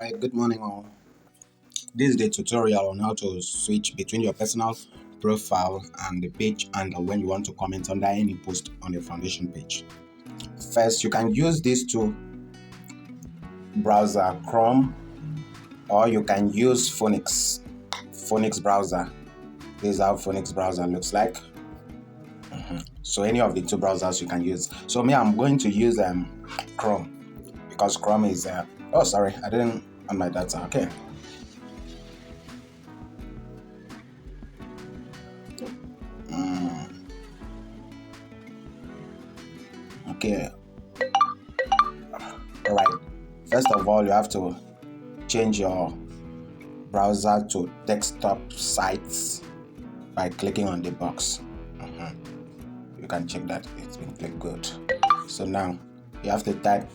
Right, good morning all. This is the tutorial on how to switch between your personal profile and the page handle when you want to comment under any post on the foundation page. First, you can use these two browser, Chrome, or you can use Phoenix browser. This is how Phoenix browser looks like. So any of the two browsers you can use. So me, I'm going to use Chrome because Chrome is oh sorry, I didn't on my data. Okay. Okay. All right. First of all, you have to change your browser to desktop sites by clicking on the box. You can check that it's been clicked good. So now you have to type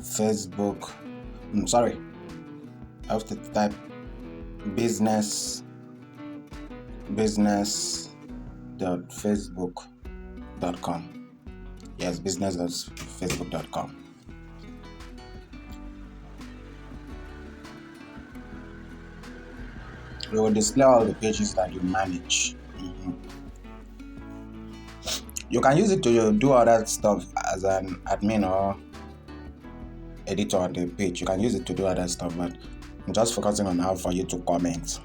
Facebook. You have to type business.facebook.com. Yes, business.facebook.com. It will display all the pages that you manage. You can use it to do other stuff as an admin or editor on the page. You can use it to do other stuff, but I'm just focusing on how for you to comment.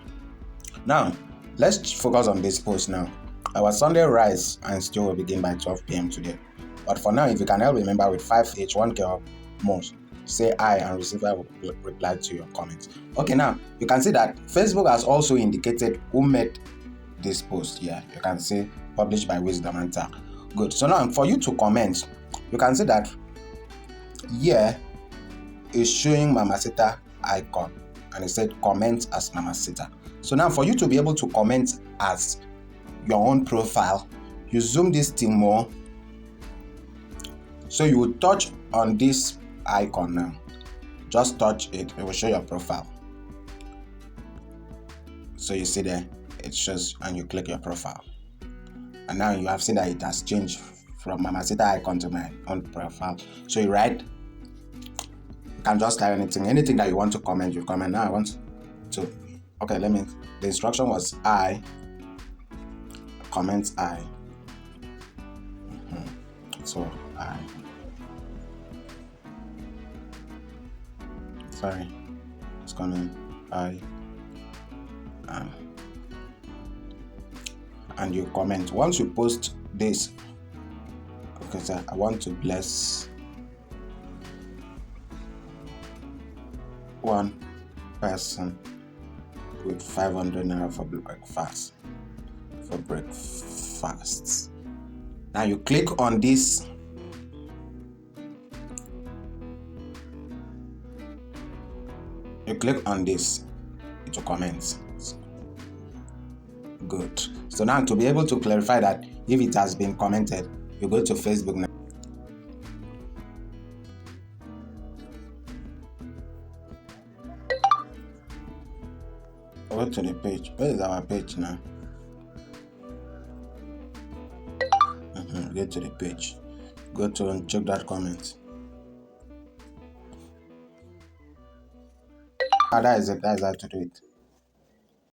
Now, let's focus on this post now. Our Sunday rise and stew will begin by 12 p.m. today. But for now, if you can help a member with 5H, 1K or more, say I and receiver will reply to your comments. Okay, now you can see that Facebook has also indicated who made this post here. You can see published by Wisdom and Tag. Good. So now for you to comment, you can see that here is showing Mamacita icon and it said comment as Mamacita. So now for you to be able to comment as your own profile, you zoom this thing more. So you will touch on this icon now. Just touch it, it will show your profile. So you see there, it shows and you click your profile. And now you have seen that it has changed from Mamacita icon to my own profile. So you write, you can just type anything that you want to comment, you comment. Now I want to, okay, the instruction was I, comment I. So I, sorry, it's coming I, and you comment. Once you post this, okay, so I want to bless one person with 500 naira for breakfast. Now you click on this. You click on this to comment. Good. So now to be able to clarify that if it has been commented, you go to Facebook now. Go to the page. Where is our page now? Get to the page. Go to and check that comment. That is it. That is how to do it.